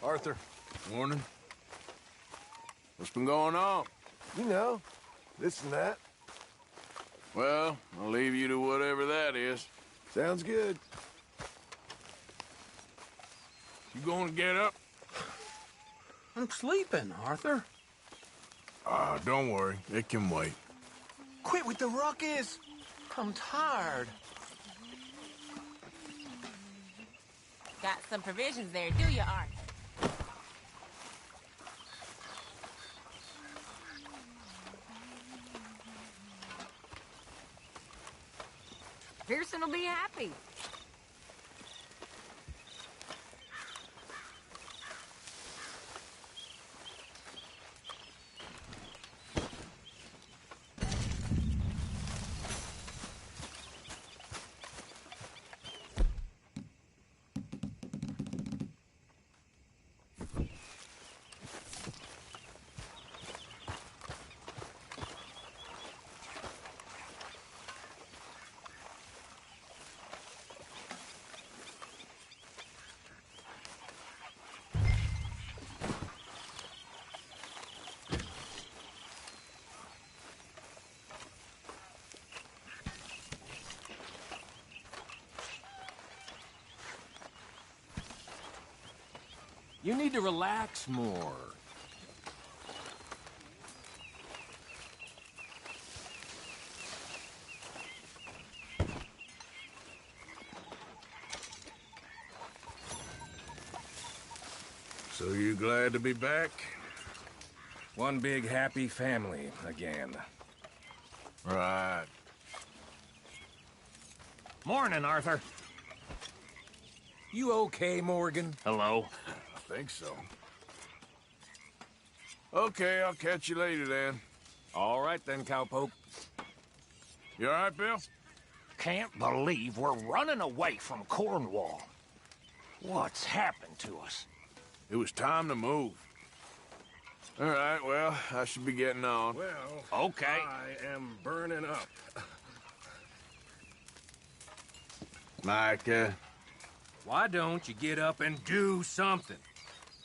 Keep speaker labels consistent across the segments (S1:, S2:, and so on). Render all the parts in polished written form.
S1: Arthur. Morning. What's been going on?
S2: You know, this and that.
S1: Well, I'll leave you to whatever that is.
S2: Sounds good.
S1: You gonna get up?
S3: I'm sleeping, Arthur.
S1: Don't worry. It can wait.
S3: Quit with the ruckus. I'm tired.
S4: Got some provisions there, do you, Arthur?
S5: Pearson will be happy.
S3: You need to relax more.
S1: So you glad to be back?
S6: One big happy family again.
S1: Right.
S6: Morning, Arthur. You okay, Morgan? Hello.
S1: I think so. Okay, I'll catch you later then.
S6: All right then, cowpoke.
S1: You all right, Bill?
S6: Can't believe we're running away from Cornwall. What's happened to us?
S1: It was time to move. All right, well, I should be getting on.
S6: Well, okay.
S2: I am burning up.
S1: Micah.
S6: Why don't you get up and do something?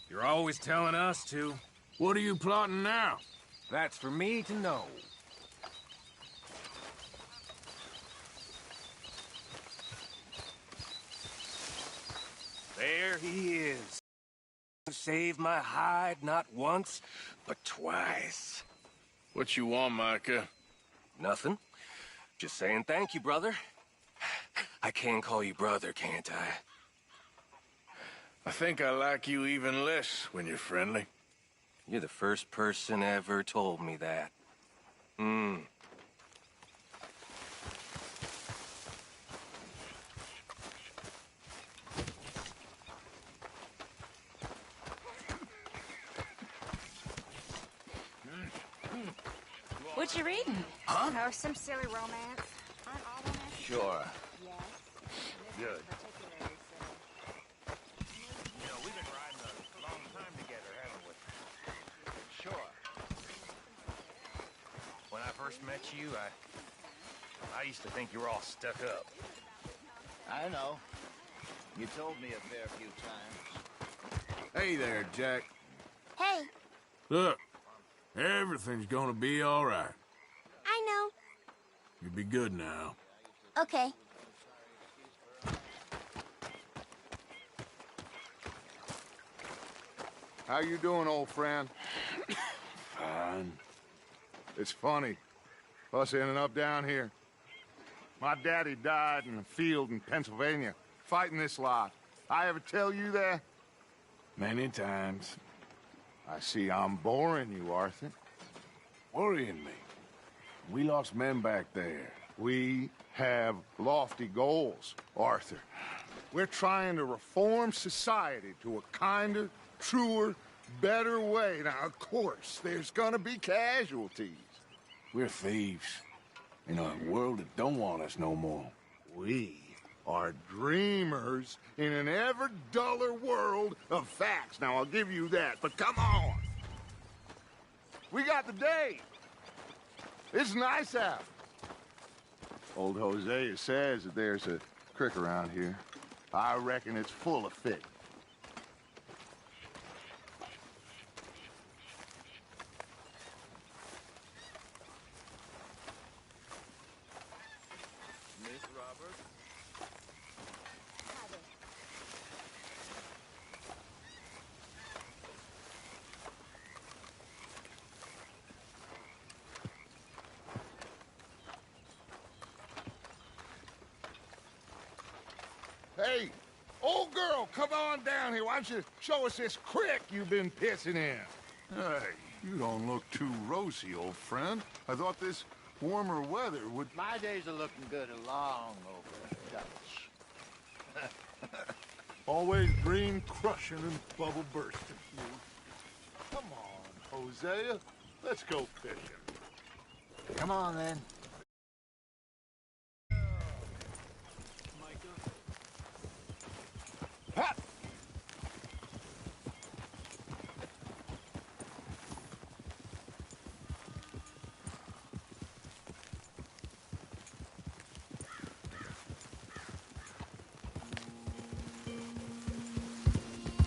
S6: You're always telling us to.
S1: What are you plotting now?
S6: That's for me to know. There he is. Saved my hide not once, but twice.
S1: What you want, Micah?
S6: Nothing. Just saying thank you, brother. I can call you brother, can't I?
S1: I think I like you even less when you're friendly.
S6: You're the first person ever told me that.
S4: What you reading?
S5: Oh, some silly romance. Aren't all romances?
S1: Sure.
S5: Yes.
S1: Good.
S5: Particularly so.
S6: You know, we've been riding a long time together, haven't we? Sure. When I first met you, I used to think you were all stuck up.
S7: I know. You told me a fair few times.
S1: Hey there, Jack.
S8: Hey,
S1: Look, everything's gonna be all right.
S8: I know.
S1: You'll be good now.
S8: Okay.
S2: How you doing, old friend?
S1: Fine.
S2: It's funny. Us ending up down here. My daddy died in a field in Pennsylvania, fighting this lot. I ever tell you that?
S1: Many times.
S2: I see I'm boring you, Arthur.
S1: Worrying me. We lost men back there.
S2: We have lofty goals, Arthur. We're trying to reform society to a kinder, truer, better way. Now, of course, there's gonna be casualties.
S1: We're thieves. In a world that don't want us no more.
S2: We are dreamers in an ever duller world of facts. Now, I'll give you that, but come on. We got the day. It's nice out. Old Hosea says that there's a creek around here. I reckon it's full of fish. Old girl, come on down here. Why don't you show us this creek you've been pissing in?
S9: Hey, you don't look too rosy, old friend. I thought this warmer weather would...
S7: My days are looking good along over, Dutch.
S9: Always green crushing and bubble bursting. Come on, Hosea. Let's go fishing.
S7: Come on, then.
S2: Ha!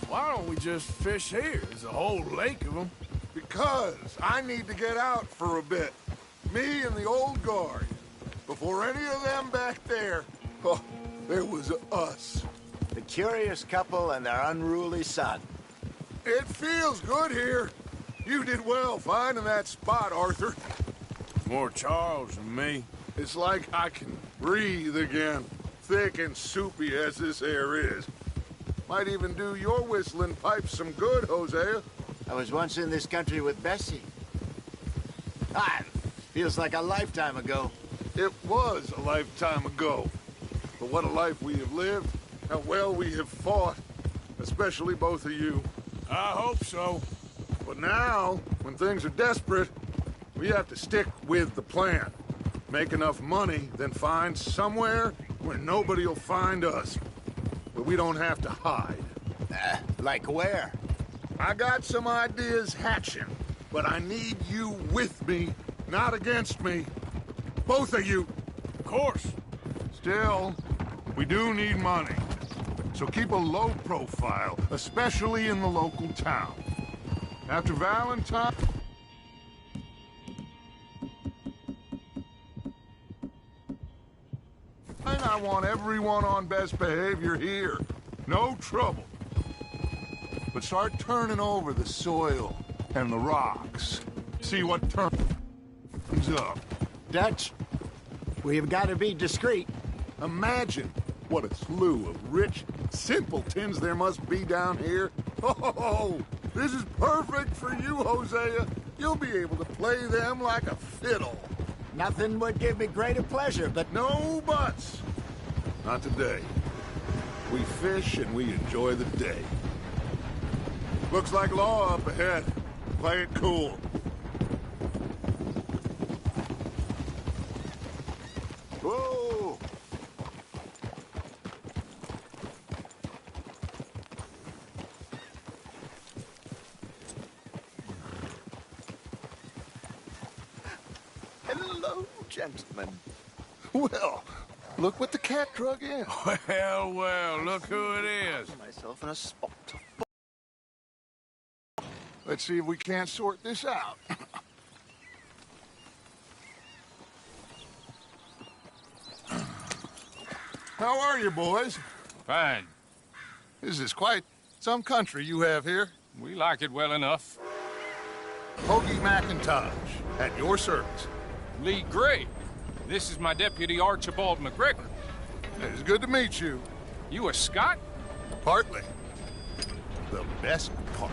S1: Why don't we just fish here? There's a whole lake of them.
S2: Because I need to get out for a bit. Me and the old guard. Before any of them back there, oh, there was us.
S7: The curious couple and their unruly son.
S2: It feels good here. You did well finding that spot, Arthur.
S1: More Charles than me.
S2: It's like I can breathe again, thick and soupy as this air is. Might even do your whistling pipes some good, Hosea.
S7: I was once in this country with Bessie. Ah, feels like a lifetime ago.
S2: It was a lifetime ago. But what a life we have lived. How well we have fought. Especially both of you.
S1: I hope so.
S2: But now, when things are desperate, we have to stick with the plan. Make enough money, then find somewhere where nobody will find us. Where we don't have to hide.
S7: Like where?
S2: I got some ideas hatching, but I need you with me, not against me. Both of you.
S1: Of course.
S2: Still, we do need money. So keep a low profile, especially in the local town. After Valentine... I want everyone on best behavior here. No trouble. But start turning over the soil and the rocks. See what turns up.
S7: Dutch, we've got to be discreet.
S2: Imagine what a slew of rich simpletons there must be down here. Oh, this is perfect for you, Hosea. You'll be able to play them like a fiddle.
S7: Nothing would give me greater pleasure, but...
S2: No buts. Not today. We fish and we enjoy the day. Looks like law up ahead. Play it cool. Whoa!
S7: Hello, gentlemen.
S2: Well, look what the cat drug in.
S1: Well, well, look who it is.
S7: Myself in a spot.
S2: Let's see if we can't sort this out. How are you, boys?
S10: Fine.
S2: This is quite some country you have here.
S10: We like it well enough.
S2: Hoagie McIntosh, at your service.
S10: Lee Gray. This is my deputy, Archibald McGregor.
S2: It's good to meet you.
S10: You a Scot?
S2: Partly. The best part.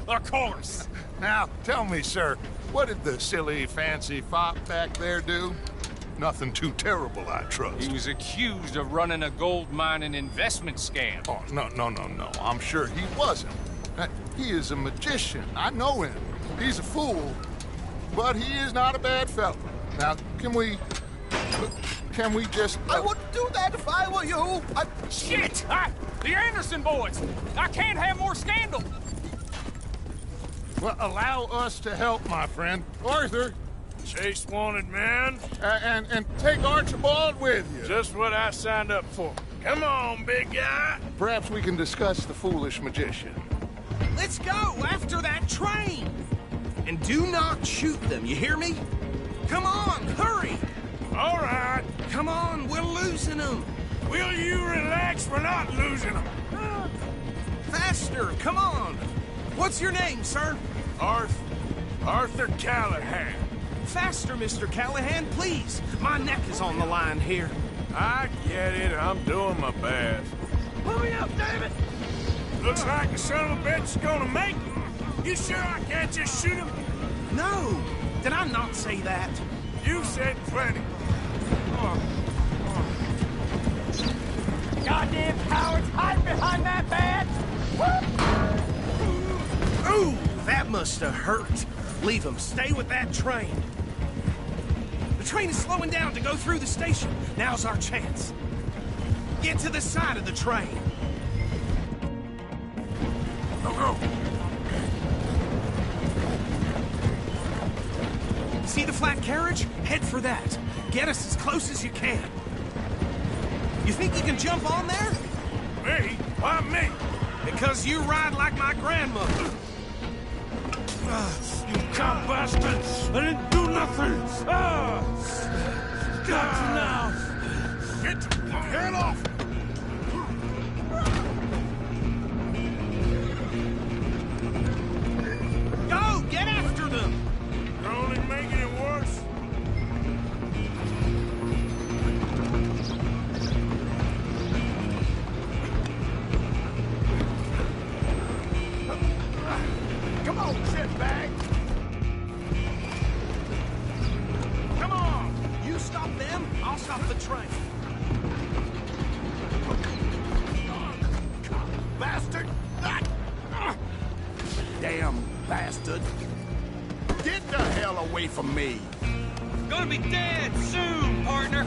S10: Of course.
S2: Now, tell me, sir, what did the silly, fancy fop back there do? Nothing too terrible, I trust.
S10: He was accused of running a gold mining investment scam.
S2: Oh, no. I'm sure he wasn't. He is a magician. I know him. He's a fool. But he is not a bad fellow. Now, can we just...
S3: I wouldn't do that if I were you.
S10: Shit! The Anderson boys! I can't have more scandal!
S2: Well, allow us to help, my friend. Arthur!
S1: Chase wanted man.
S2: And take Archibald with you.
S1: Just what I signed up for. Come on, big guy.
S2: Perhaps we can discuss the foolish magician.
S3: Let's go after that train. And do not shoot them, you hear me? Come on, hurry.
S1: All right.
S3: Come on, we're losing them.
S1: Will you relax? We're not losing them.
S3: Faster, come on. What's your name, sir?
S1: Arthur Callahan.
S3: Faster, Mr. Callahan, please. My neck is on the line here.
S1: I get it. I'm doing my best. Looks like the son of a bitch is gonna make it. You sure I can't just shoot him?
S3: No! Did I not say that?
S1: You said plenty.
S10: Goddamn cowards hide behind that badge!
S3: Ooh, that must have hurt. Leave him. Stay with that train. The train is slowing down to go through the station. Now's our chance. Get to the side of the train.
S1: Go.
S3: See the flat carriage? Head for that. Get us as close as you can. You think you can jump on there?
S1: Me? Why me?
S3: Because you ride like my grandmother.
S1: You cop bastard! I didn't do nothing! Got you now! Get the hell off!
S3: Go! Get after them!
S1: You're only making it worse.
S2: Come on, shitbag!
S3: Come on! You stop them, I'll stop the train.
S2: Bastard! Damn bastard! Get the hell away from me!
S10: Gonna be dead soon, partner.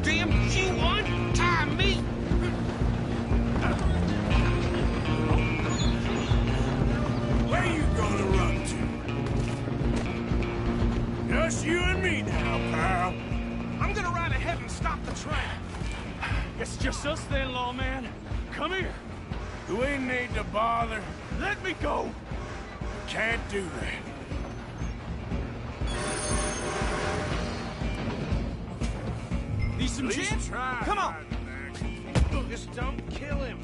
S10: Damn G1, time me.
S1: Where you gonna run to? Just you and me now, pal.
S3: I'm gonna ride ahead and stop the train.
S10: It's just us then, lawman. Come here.
S1: Do we need to bother?
S10: Let me go.
S1: Can't do that.
S3: Need some
S1: At least
S3: gin?
S1: try.
S3: Come on. Just don't kill him.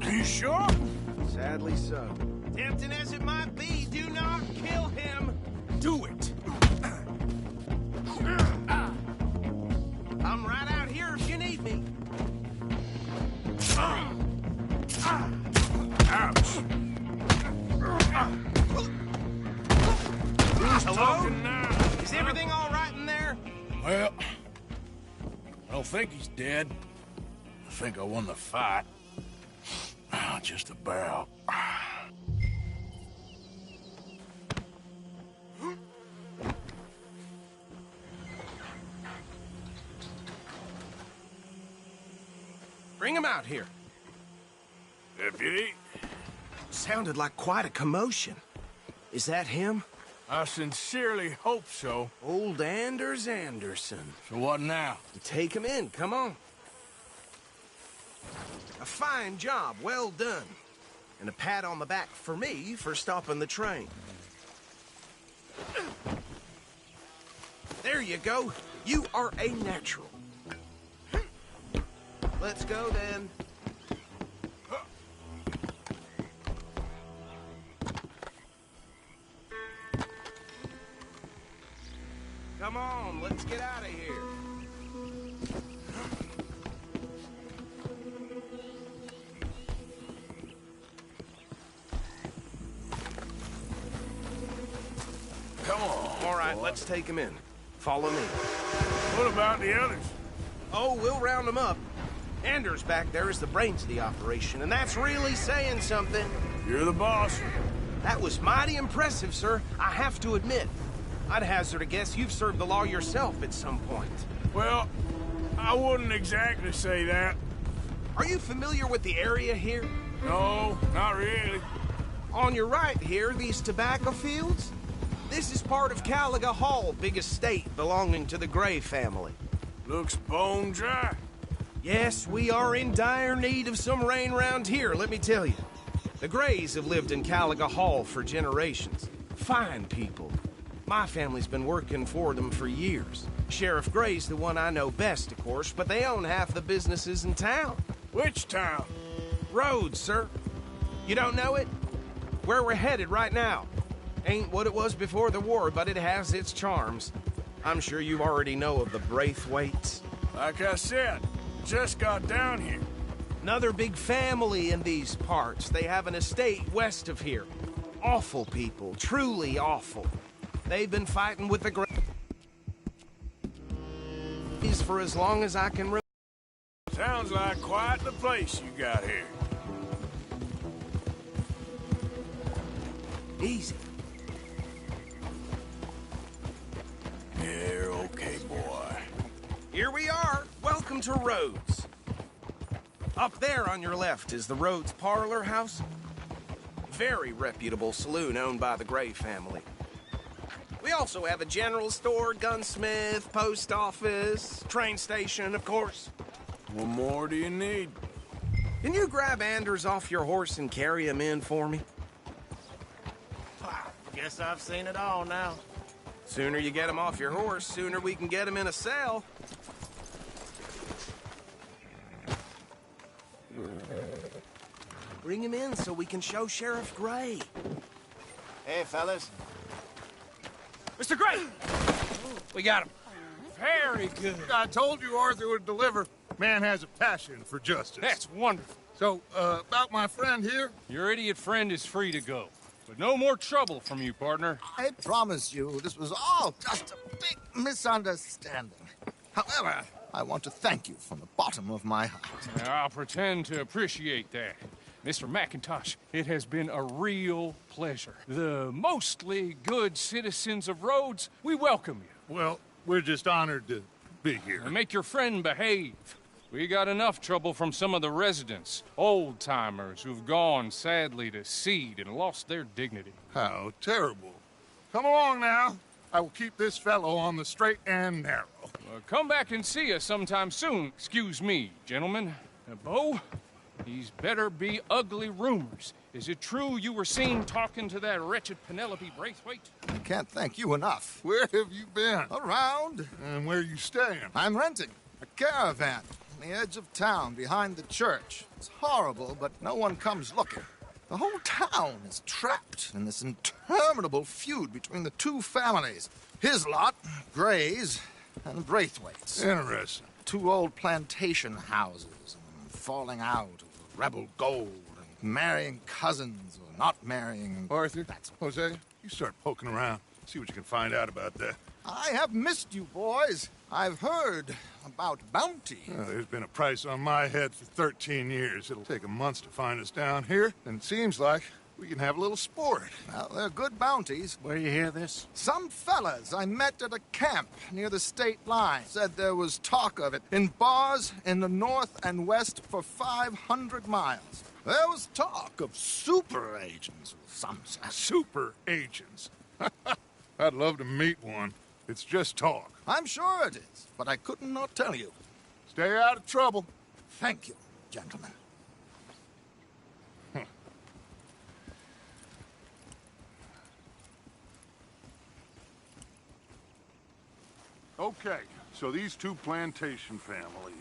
S1: You sure?
S3: Sadly so. Tempting as it might be, do not kill him. Do it. I'm right out here if you need me.
S1: Ouch. Who's
S3: Hello?
S1: talking now?
S3: Is everything all right in there?
S1: Well, I don't think he's dead. I think I won the fight. Just about.
S3: Bring him out here.
S1: Deputy,
S3: Sounded like quite a commotion. Is that him?
S1: I sincerely hope so.
S3: Old Anders Anderson.
S1: So what now?
S3: Take him in, come on. A fine job, well done. And a pat on the back for me for stopping the train. There you go. You are a natural. Let's go then. Come on, let's get out of here.
S1: Come on.
S3: All right, let's take him in. Follow me.
S1: What about the others?
S3: Oh, we'll round them up. Anders back there is the brains of the operation, and that's really saying something.
S1: You're the boss.
S3: That was mighty impressive, sir. I have to admit. I'd hazard a guess you've served the law yourself at some point.
S1: Well, I wouldn't exactly say that.
S3: Are you familiar with the area here?
S1: No, not really.
S3: On your right here, these tobacco fields? This is part of Caliga Hall, big estate belonging to the Gray family.
S1: Looks bone dry.
S3: Yes, we are in dire need of some rain round here, let me tell you. The Grays have lived in Caliga Hall for generations. Fine people. My family's been working for them for years. Sheriff Gray's the one I know best, of course, but they own half the businesses in town.
S1: Which town?
S3: Rhodes, sir. You don't know it? Where we're headed right now. Ain't what it was before the war, but it has its charms. I'm sure you already know of the Braithwaites.
S1: Like I said, just got down here.
S3: Another big family in these parts. They have an estate west of here. Awful people, truly awful. They've been fighting with the Greys for as long as I can remember.
S1: Sounds like quite the place you got here.
S3: Easy.
S1: You're okay, boy.
S3: Here we are. Welcome to Rhodes. Up there on your left is the Rhodes Parlor House. Very reputable saloon owned by the Gray family. We also have a general store, gunsmith, post office, train station, of course.
S1: What more do you need?
S3: Can you grab Anders off your horse and carry him in for me?
S7: Guess I've seen it all now.
S3: Sooner you get him off your horse, sooner we can get him in a cell. Bring him in so we can show Sheriff Gray.
S7: Hey, fellas.
S10: Mr. Gray! We got him. Very good.
S9: I told you Arthur would deliver. Man has a passion for justice.
S10: That's wonderful.
S9: So, about my friend here?
S10: Your idiot friend is free to go. But no more trouble from you, partner.
S11: I promise you, this was all just a big misunderstanding. However, I want to thank you from the bottom of my heart.
S10: I'll pretend to appreciate that. Mr. McIntosh, it has been a real pleasure. The mostly good citizens of Rhodes, we welcome you.
S9: Well, we're just honored to be here.
S10: And make your friend behave. We got enough trouble from some of the residents, old-timers who've gone, sadly, to seed and lost their dignity.
S9: How terrible. Come along now. I will keep this fellow on the straight and narrow.
S10: Come back and see us sometime soon. Excuse me, gentlemen. Bo, these better be ugly rumors. Is it true you were seen talking to that wretched Penelope Braithwaite?
S11: I can't thank you enough.
S9: Where have you been?
S11: Around.
S9: And where are you staying?
S11: I'm renting a caravan on the edge of town behind the church. It's horrible, but no one comes looking. The whole town is trapped in this interminable feud between the two families. His lot, Gray's, and Braithwaite's.
S9: Interesting.
S11: Two old plantation houses, and falling out over rebel gold, and marrying cousins or not marrying.
S9: Arthur, Hosea, you start poking around. See what you can find out about that.
S11: I have missed you, boys. I've heard about bounty.
S9: Well, there's been a price on my head for 13 years. It'll take a month to find us down here, and it seems like we can have a little sport.
S11: Well, they're good bounties.
S7: Where you hear this?
S11: Some fellas I met at a camp near the state line said there was talk of it in bars in the north and west for 500 miles. There was talk of super agents of some sort.
S9: Super agents. I'd love to meet one. It's just talk.
S11: I'm sure it is, but I couldn't not tell you.
S9: Stay out of trouble.
S11: Thank you, gentlemen.
S9: Okay, so these two plantation families.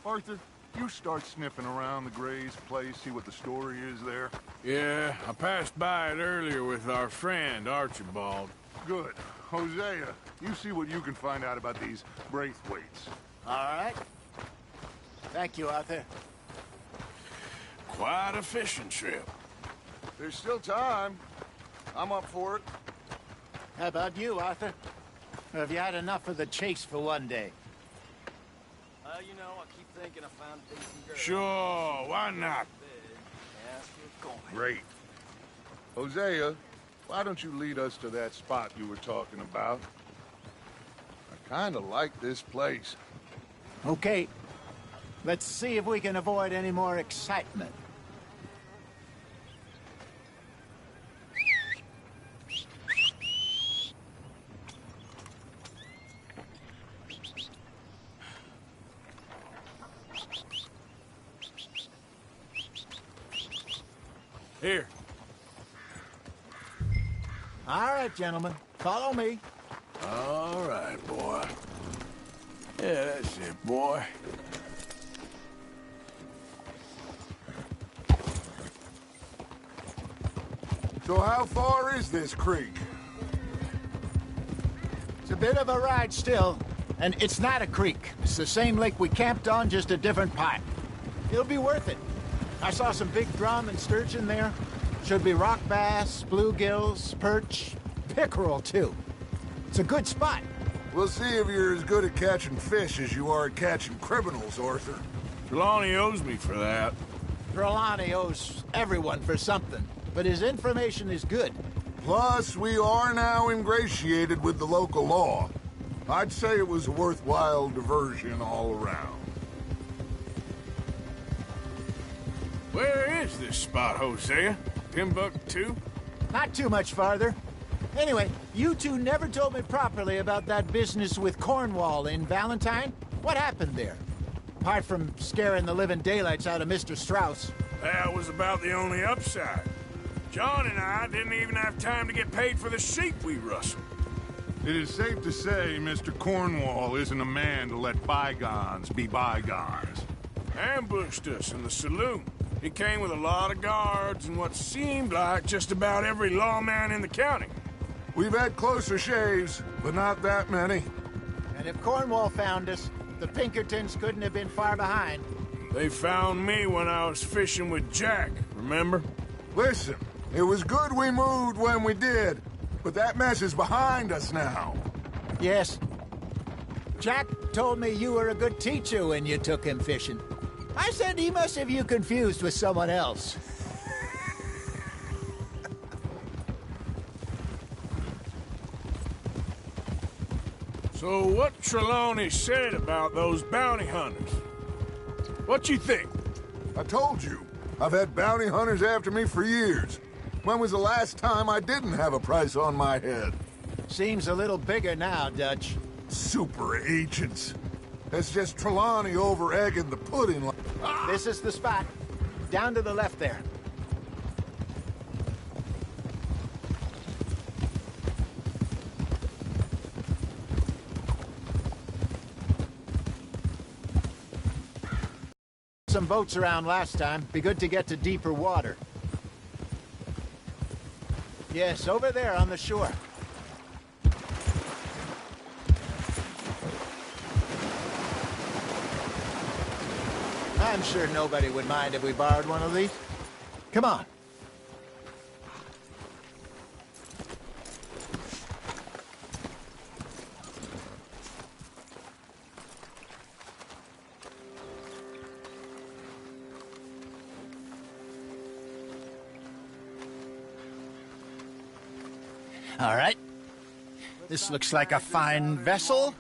S9: Arthur, you start sniffing around the Gray's place, see what the story is there.
S1: Yeah, I passed by it earlier with our friend, Archibald.
S9: Good. Hosea, you see what you can find out about these Braithwaites.
S7: All right. Thank you, Arthur.
S1: Quite a fishing trip.
S9: There's still time. I'm up for it.
S7: How about you, Arthur? Or have you had enough of the chase for one day?
S12: You know, I keep thinking I found a decent girl.
S1: Sure, why not?
S12: Yeah, we're going.
S9: Great. Hosea, why don't you lead us to that spot you were talking about? I kind of like this place.
S7: Okay. Let's see if we can avoid any more excitement.
S1: Here.
S7: All right, gentlemen. Follow me.
S1: All right, boy. Yeah, that's it, boy.
S9: So how far is this creek?
S7: It's a bit of a ride still, And it's not a creek. It's the same lake we camped on, just a different part. It'll be worth it. I saw some big drum and sturgeon there. Should be rock bass, bluegills, perch, pickerel, too. It's a good spot.
S9: We'll see if you're as good at catching fish as you are at catching criminals, Arthur.
S1: Trelawney owes me for that.
S7: Trelawney owes everyone for something, but his information is good.
S9: Plus, we are now ingratiated with the local law. I'd say it was a worthwhile diversion all around.
S1: Where is this spot, Hosea? Timbuktu?
S7: Not too much farther. Anyway, you two never told me properly about that business with Cornwall in Valentine. What happened there? Apart from scaring the living daylights out of Mr. Strauss.
S1: That was about the only upside. John and I didn't even have time to get paid for the sheep we rustled.
S9: It is safe to say Mr. Cornwall isn't a man to let bygones be bygones.
S1: Ambushed us in the saloon. He came with a lot of guards and what seemed like just about every lawman in the county.
S9: We've had closer shaves, but not that many.
S7: And if Cornwall found us, the Pinkertons couldn't have been far behind.
S1: They found me when I was fishing with Jack, remember?
S9: Listen, it was good we moved when we did, but that mess is behind us now.
S7: Yes. Jack told me you were a good teacher when you took him fishing. I said he must have you confused with someone else.
S1: So what Trelawney said about those bounty hunters? What you think?
S9: I told you, I've had bounty hunters after me for years. When was the last time I didn't have a price on my head?
S7: Seems a little bigger now, Dutch.
S9: Super agents. It's just Trelawney over-egging the pudding.
S7: This is the spot. Down to the left there. Some boats around last time. Be good to get to deeper water. Yes, over there on the shore. I'm sure nobody would mind if we borrowed one of these. Come on. All right. This looks like a fine vessel.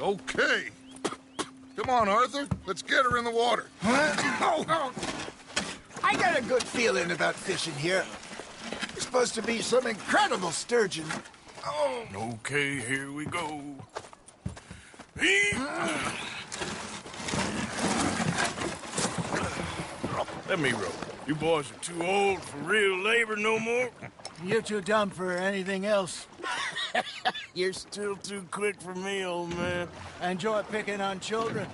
S9: Okay. Come on, Arthur. Let's get her in the water.
S11: Oh. I got a good feeling about fishing here. It's supposed to be some incredible sturgeon.
S1: Oh. Okay, here we go. Let me row. You boys are too old for real labor no more.
S7: You're too dumb for anything else.
S1: You're still too quick for me, old man.
S7: I enjoy picking on children.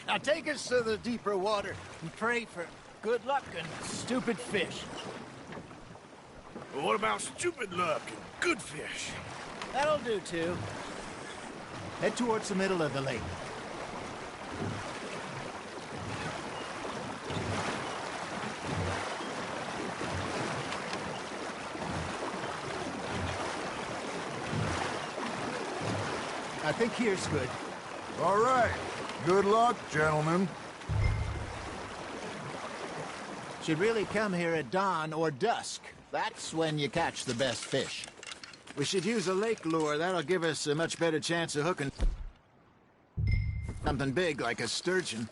S7: Now take us to the deeper water and pray for good luck and stupid fish.
S1: Well, what about stupid luck and good fish?
S7: That'll do, too. Head towards the middle of the lake. I think here's good.
S9: All right. Good luck, gentlemen.
S7: Should really come here at dawn or dusk. That's when you catch the best fish. We should use a lake lure. That'll give us a much better chance of hooking something big like a sturgeon.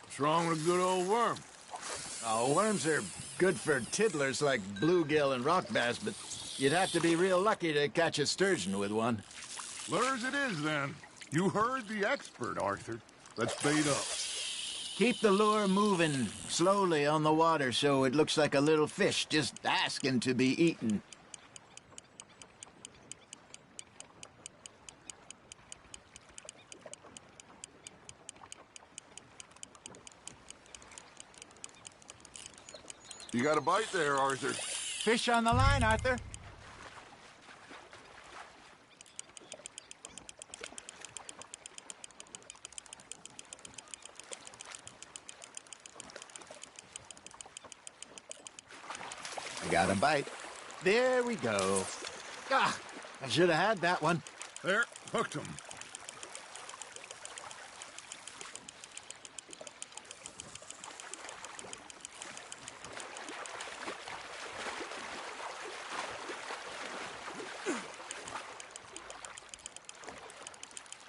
S1: What's wrong with a good old worm?
S7: Oh, worms are good for tiddlers like bluegill and rock bass, but you'd have to be real lucky to catch a sturgeon with one.
S9: Lures it is, then. You heard the expert, Arthur. Let's bait up.
S7: Keep the lure moving slowly on the water so it looks like a little fish just asking to be eaten.
S9: You got a bite there, Arthur.
S7: Fish on the line, Arthur. You got a bite. There we go. Ah, I should have had that one.
S9: There, hooked him.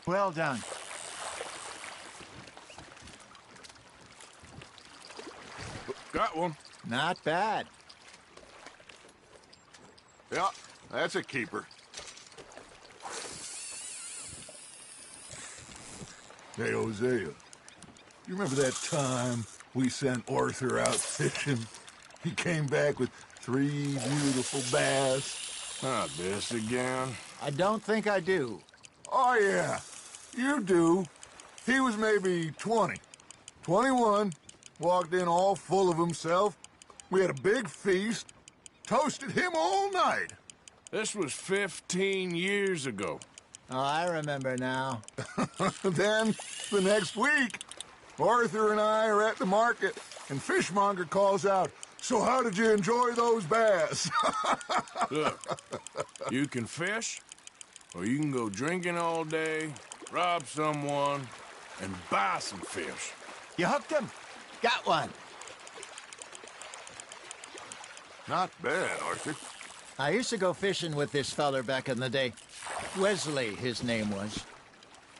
S7: Well done.
S9: Got one.
S7: Not bad.
S9: Yeah, that's a keeper. Hey, Hosea, you remember that time we sent Arthur out fishing? He came back with 3 beautiful bass.
S1: Not this again.
S7: I don't think I do.
S9: Oh, yeah, you do. He was maybe 20, 21, walked in all full of himself. We had a big feast, toasted him all night.
S1: This was 15 years ago.
S7: Oh, I remember now.
S9: Then, the next week, Arthur and I are at the market, and Fishmonger calls out, "So how did you enjoy those bass?"
S1: Look, you can fish, or you can go drinking all day, rob someone, and buy some fish.
S7: You hooked him. Got one.
S9: Not bad, Arthur.
S7: I used to go fishing with this feller back in the day. Wesley, his name was.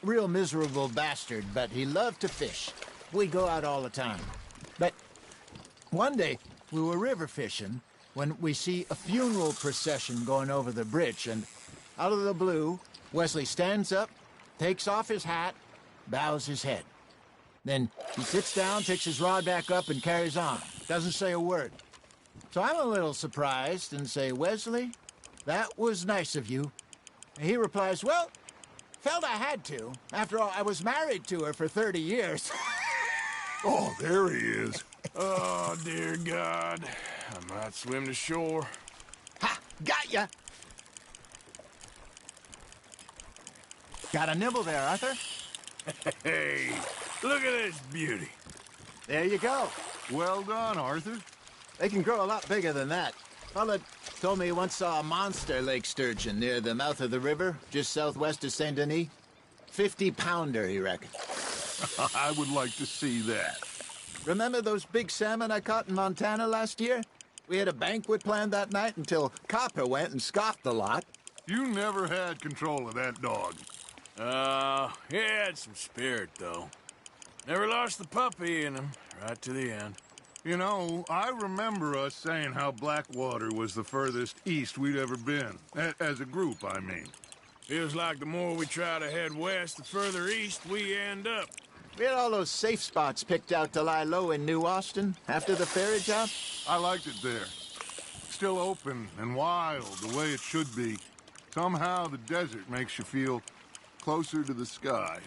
S7: Real miserable bastard, but he loved to fish. We go out all the time. But one day, we were river fishing when we see a funeral procession going over the bridge, and out of the blue, Wesley stands up, takes off his hat, bows his head. Then he sits down, picks his rod back up, and carries on. Doesn't say a word. So I'm a little surprised and say, "Wesley, that was nice of you." And he replies, "Well, felt I had to. After all, I was married to her for 30 years.
S9: Oh, there he is.
S1: Oh, dear God. I might swim to shore.
S7: Ha! Got ya! Got a nibble there, Arthur.
S1: Hey, look at this beauty.
S7: There you go.
S9: Well done, Arthur.
S7: They can grow a lot bigger than that. Fella told me he once saw a monster lake sturgeon near the mouth of the river, just southwest of Saint Denis. 50-pounder, he reckoned.
S9: I would like to see that.
S7: Remember those big salmon I caught in Montana last year? We had a banquet planned that night until Copper went and scoffed the lot.
S9: You never had control of that dog.
S1: He had some spirit, though. Never lost the puppy in him, right to the end.
S9: You know, I remember us saying how Blackwater was the furthest east we'd ever been. As a group, I mean.
S1: Feels like the more we try to head west, the further east we end up.
S7: We had all those safe spots picked out to lie low in New Austin after the ferry job.
S9: I liked it there. Still open and wild, the way it should be. Somehow the desert makes you feel closer to the sky.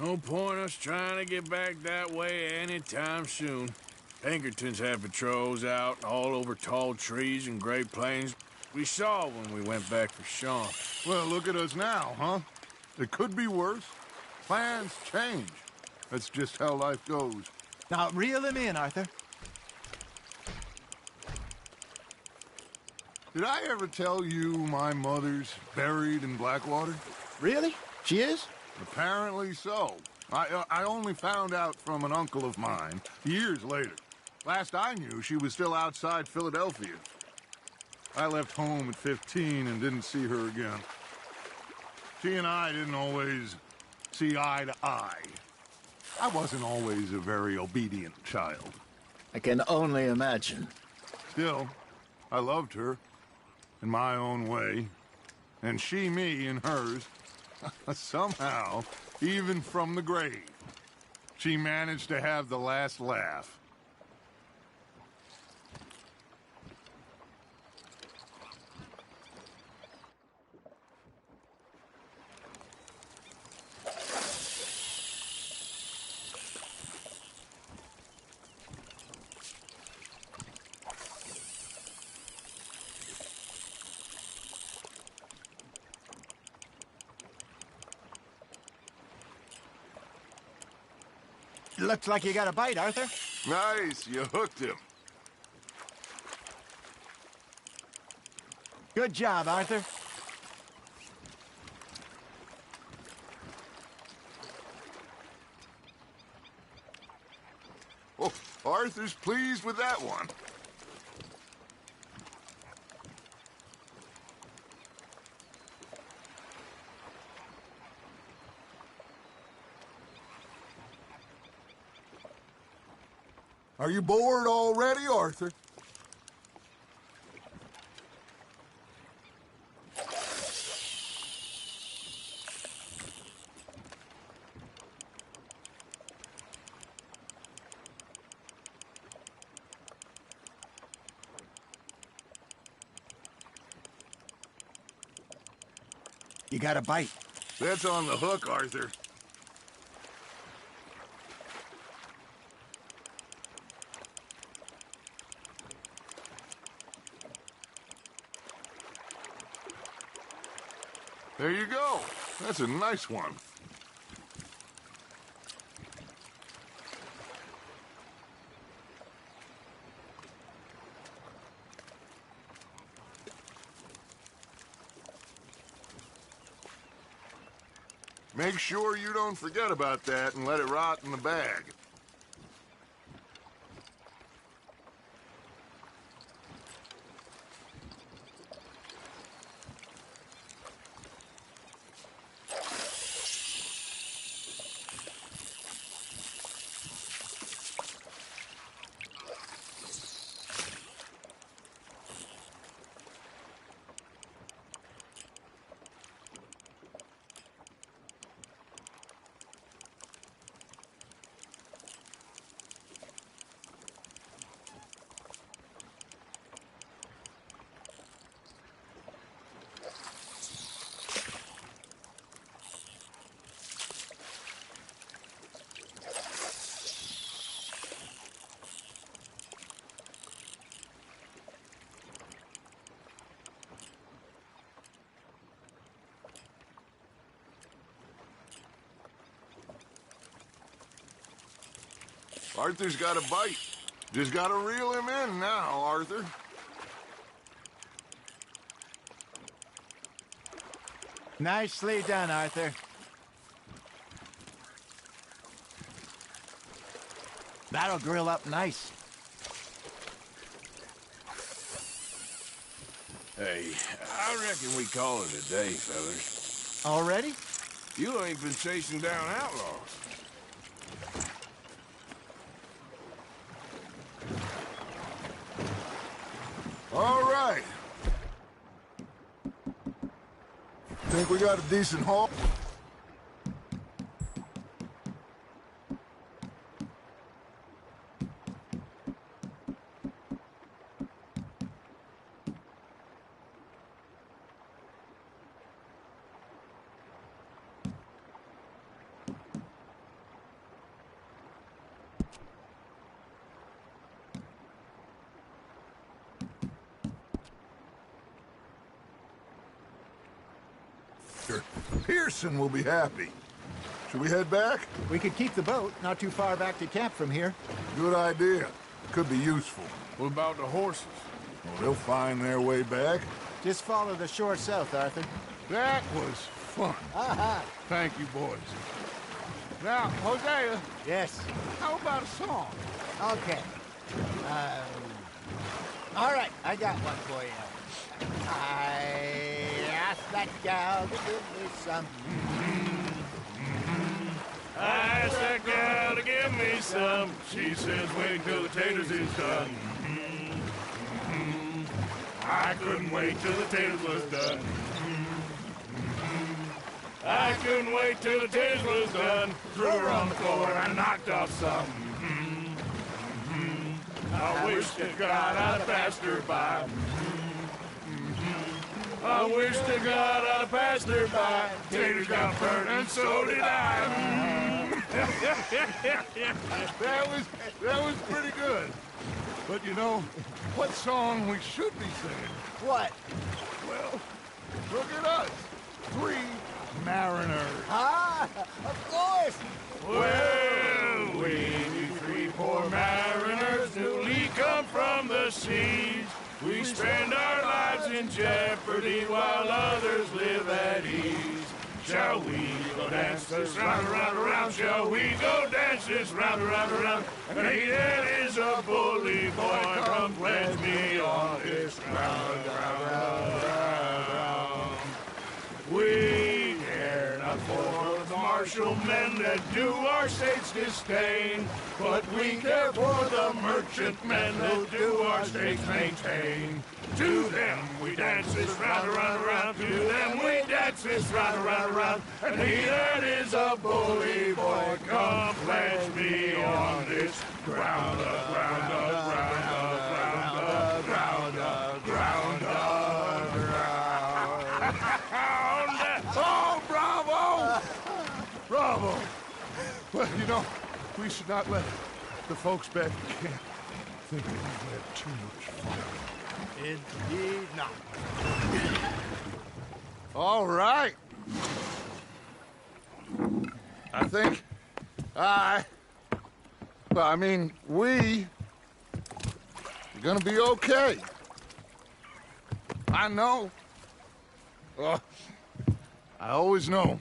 S1: No point us trying to get back that way anytime soon. Pinkertons have patrols out all over tall trees and Great Plains. We saw when we went back for Sean.
S9: Well, look at us now, huh? It could be worse. Plans change. That's just how life goes.
S7: Now, reel him in, Arthur.
S9: Did I ever tell you my mother's buried in Blackwater?
S7: Really? She is?
S9: Apparently so. I only found out from an uncle of mine years later. Last I knew, she was still outside Philadelphia. I left home at 15 and didn't see her again. She and I didn't always see eye to eye. I wasn't always a very obedient child.
S7: I can only imagine.
S9: Still, I loved her in my own way, and she me in hers. Somehow, even from the grave, she managed to have the last laugh.
S7: Looks like you got a bite, Arthur.
S9: Nice, you hooked him.
S7: Good job, Arthur.
S2: Oh, Arthur's pleased with that one.
S9: Are you bored already, Arthur?
S7: You got a bite.
S2: That's on the hook, Arthur. There you go. That's a nice one. Make sure you don't forget about that and let it rot in the bag. Arthur's got a bite. Just gotta reel him in now, Arthur.
S7: Nicely done, Arthur. That'll grill up nice.
S1: Hey, I reckon we call it a day, fellas.
S7: Already?
S1: You ain't been chasing down outlaws.
S9: All right. Think we got a decent haul? Pearson will be happy. Should we head back?
S7: We could keep the boat not too far back to camp from here.
S9: Good idea. Could be useful.
S1: What about the horses?
S9: Well, they'll find their way back.
S7: Just follow the shore south, Arthur.
S9: That was fun.
S7: Aha!
S9: Thank you, boys. Now, Hosea,
S7: Yes.
S9: how about a song?
S7: Okay. All right, I got one for you. I asked that gal to give me some.
S1: I asked that gal to give me some. She says wait till the taters is done. I couldn't wait till the taters was done. I couldn't wait till the taters was done. Threw her on the floor and I knocked off some. I wish to God I'd passed her by. I wish to God I'd have passed her by. Taters got burned and so did I.
S9: That was pretty good. But you know, what song we should be singing?
S7: What?
S9: Well, look at us. 3 mariners.
S7: Ah, of course.
S1: Well, we 3 poor mariners newly come from the seas. We spend our lives in jeopardy while others live at ease. Shall we go dance this round, around, around? Shall we go dance this round, around, around? And he that is a bully boy, come pledge me on this ground, ground, ground. We care not for the martial men that do our state's disdain, but we care for the merchant men that do our state's maintain. To them we dance this round, around, around. To them we dance this round, around, around. And he that is a bully boy, come pledge me on this ground, ground, ground, ground, ground, ground, ground. Oh, bravo! Bravo!
S9: Well, you know, we should not let the folks back in camp think that we've had too much fun.
S11: Indeed not.
S9: All right. I think we are gonna be okay. I know. I always know.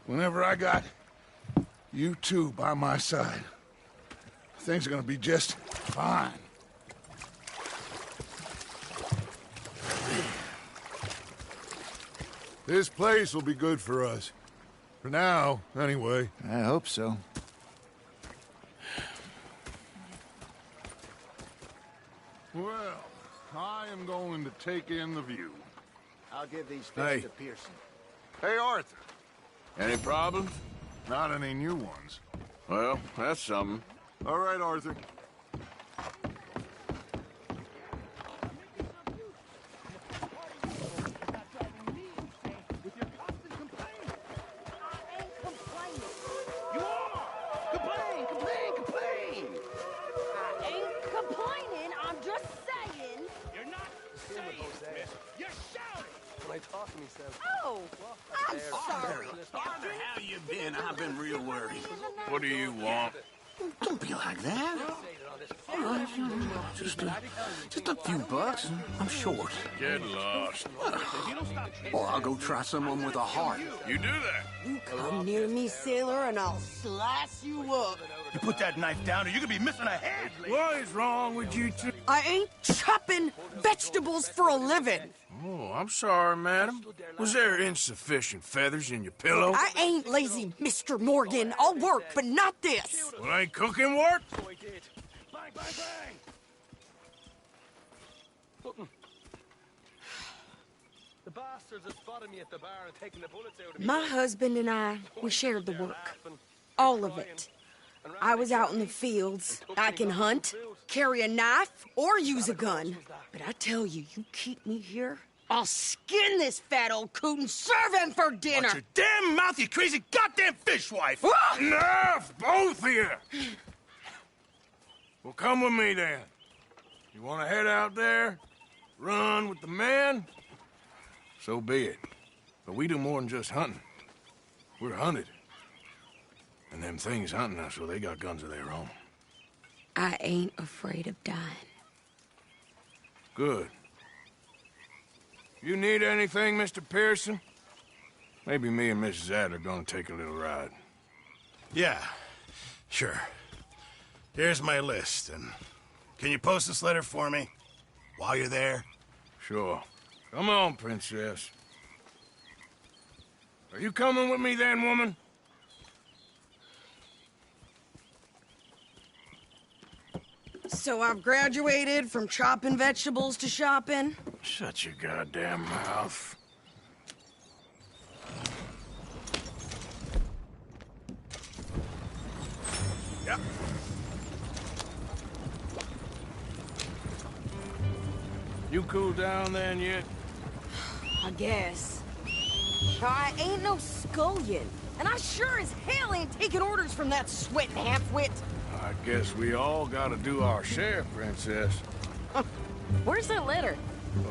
S9: Whenever I got you two by my side, things are gonna be just fine. This place will be good for us. For now, anyway.
S11: I hope so.
S9: Well, I am going to take in the view.
S7: I'll give these fish
S1: Hey.
S7: to Pearson.
S9: Hey, Arthur.
S1: Any problems?
S9: Not any new ones.
S1: Well, that's something.
S9: All right, Arthur.
S5: Oh, I'm sorry.
S13: Arthur, how you been? I've been real worried.
S1: What do you want?
S13: Don't be like that. All right, just a few bucks. I'm short.
S1: Get lost.
S13: Or I'll go try someone with a heart.
S1: You do that.
S14: You come near me, sailor, and I'll slice you up.
S13: You put that knife down or you're gonna be missing a head.
S1: What is wrong with you two?
S14: I ain't chopping vegetables for a living.
S1: Oh, I'm sorry, madam. Was there insufficient feathers in your pillow?
S14: I ain't lazy, Mr. Morgan. I'll work, but not this.
S1: Well, ain't cooking work?
S12: Bang, bang, bang! The bastards have spotted me at the bar and taken the bullets out of me.
S14: My husband and I, we shared the work. All of it. I was out in the fields. I can hunt, carry a knife, or use a gun. But I tell you, you keep me here, I'll skin this fat old coot and serve him for dinner.
S13: Watch your damn mouth, you crazy goddamn fishwife!
S1: Enough, both of you! Well, come with me, then. You want to head out there, run with the men? So be it. But we do more than just hunting. We're hunted. And them things hunting us, well, they got guns of their own.
S14: I ain't afraid of dying.
S1: Good. You need anything, Mr. Pearson? Maybe me and Mrs. Ad are gonna take a little ride.
S15: Yeah, sure. Here's my list, and can you post this letter for me while you're there?
S1: Sure. Come on, Princess. Are you coming with me then, woman?
S14: So I've graduated from chopping vegetables to shopping?
S1: Shut your goddamn mouth.
S15: Yep.
S1: You cool down then yet?
S14: I guess. I ain't no scullion, and I sure as hell ain't taking orders from that sweating half-wit.
S1: I guess we all gotta do our share, Princess.
S4: Where's that letter?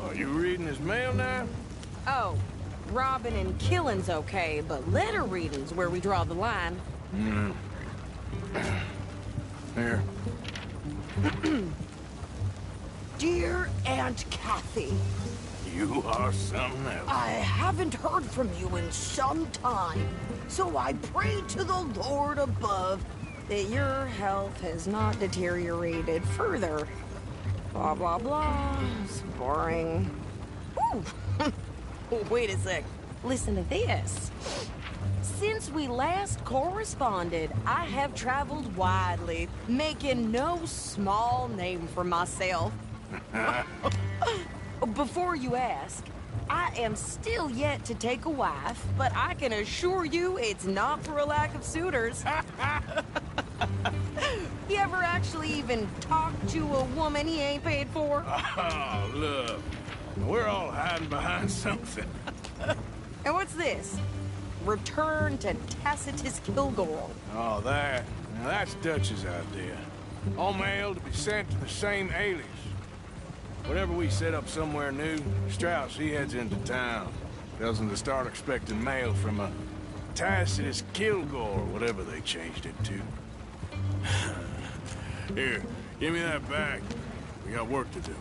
S1: Are you reading his mail now?
S4: Oh, robbing and killing's okay, but letter reading's where we draw the line.
S1: Here.
S14: Dear Aunt Kathy,
S1: You are something else.
S14: I haven't heard from you in some time, so I pray to the Lord above that your health has not deteriorated further. Blah, blah, blah. It's boring. Ooh! Wait a sec. Listen to this. Since we last corresponded, I have traveled widely, making no small name for myself. Before you ask, I am still yet to take a wife, but I can assure you it's not for a lack of suitors. You ever actually even talk to a woman he ain't paid for?
S1: Oh, look. We're all hiding behind something.
S14: And what's this? Return to Tacitus Kilgore.
S1: Oh, that. Now, that's Dutch's idea. All mail to be sent to the same alias. Whenever we set up somewhere new, Strauss, he heads into town. Tells them to start expecting mail from a Tacitus Kilgore, or whatever they changed it to. Here, give me that bag. We got work to do.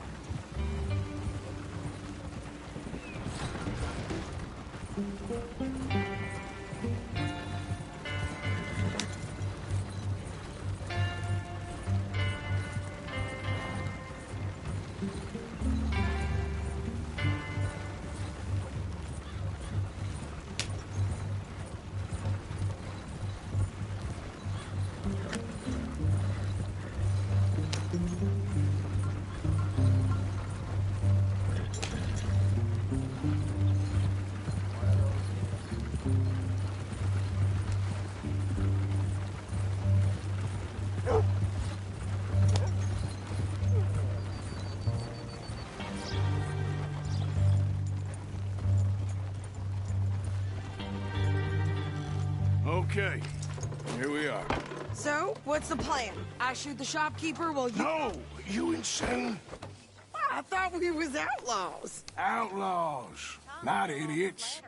S1: Okay, here we are.
S14: So, what's the plan? I shoot the shopkeeper while you...
S1: No! You insane?
S14: I thought we was outlaws.
S1: Outlaws, not idiots.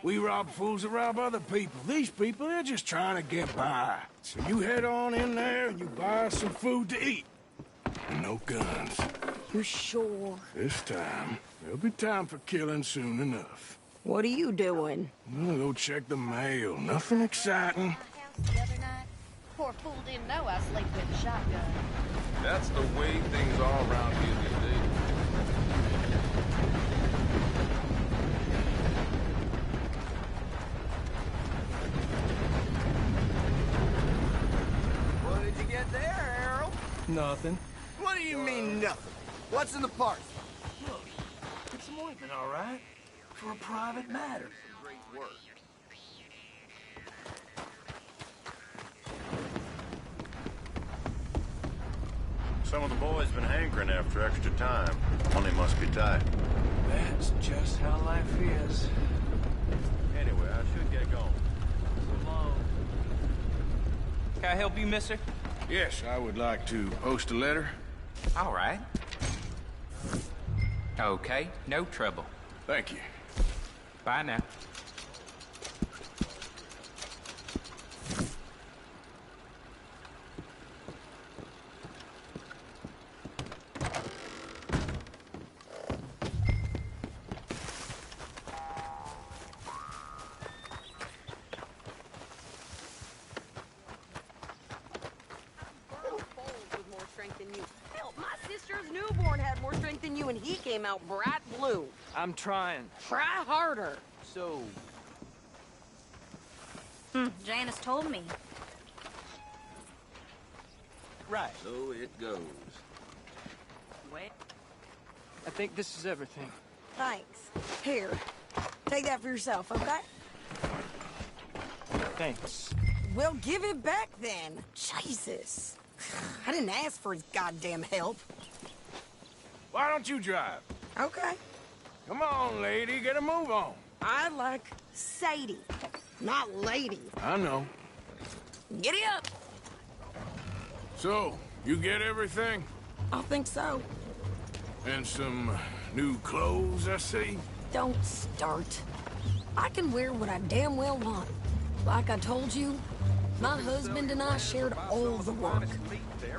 S1: We rob fools that rob other people. These people, they're just trying to get by. So you head on in there and you buy us some food to eat. And no guns.
S14: You sure?
S1: This time, there'll be time for killing soon enough.
S14: What are you doing?
S1: I'm gonna go check the mail. Nothing exciting.
S16: The other night, poor fool didn't know I sleep with a shotgun.
S17: That's the way things are around here these days.
S12: What did you get there, Harold?
S3: Nothing.
S12: What do you mean, nothing? What's in the park?
S6: Look, it's some ointment, all right? For a private matter.
S12: Great work.
S18: Some of the boys been hankering after extra time. Money must be tight.
S6: That's just how life is.
S18: Anyway, I should get going.
S12: So long.
S19: Can I help you, mister?
S1: Yes, I would like to post a letter.
S19: All right. Okay, no trouble.
S1: Thank you.
S19: Bye now.
S14: Newborn had more strength than you, and he came out bright blue.
S12: I'm trying.
S14: Try harder.
S12: So...
S16: Janice told me.
S12: Right.
S17: So it goes.
S12: Wait. I think this is everything.
S14: Thanks. Here, take that for yourself, okay?
S12: Thanks.
S14: Well, give it back then. Jesus. I didn't ask for his goddamn help.
S1: Why don't you drive?
S14: Okay.
S1: Come on, lady, get a move on.
S14: I like Sadie, not lady.
S1: I know.
S14: Giddy up.
S1: So, you get everything?
S14: I think so.
S1: And some new clothes, I see?
S14: Don't start. I can wear what I damn well want. Like I told you, my husband and I shared all the work.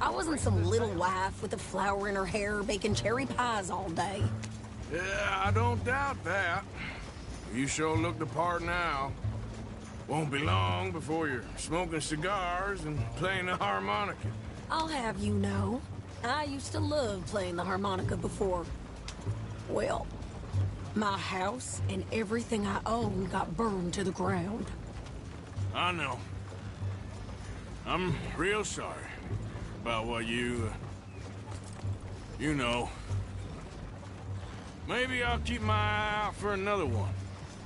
S14: I wasn't some little wife with a flower in her hair baking cherry pies all day.
S1: Yeah, I don't doubt that. You sure look the part now. Won't be long before you're smoking cigars and playing the harmonica.
S14: I'll have you know, I used to love playing the harmonica before. Well, my house and everything I own got burned to the ground.
S1: I know. I'm real sorry about what you know. Maybe I'll keep my eye out for another one.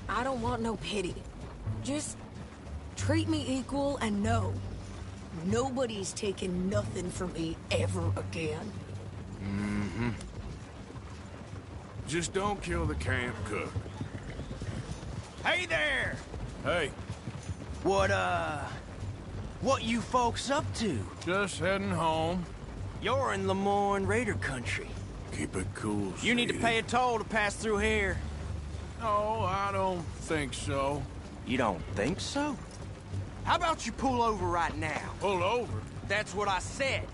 S14: I don't want no pity. Just treat me equal and know nobody's taking nothing from me ever again.
S1: Mm-hmm. Just don't kill the camp cook.
S20: Hey there!
S1: Hey.
S20: What you folks up to?
S1: Just heading home.
S20: You're in Lemoyne Raider country.
S1: Keep it cool,
S20: You need to pay a toll to pass through here.
S1: No, I don't think so.
S20: You don't think so? How about you pull over right now?
S1: Pull over?
S20: That's what I said.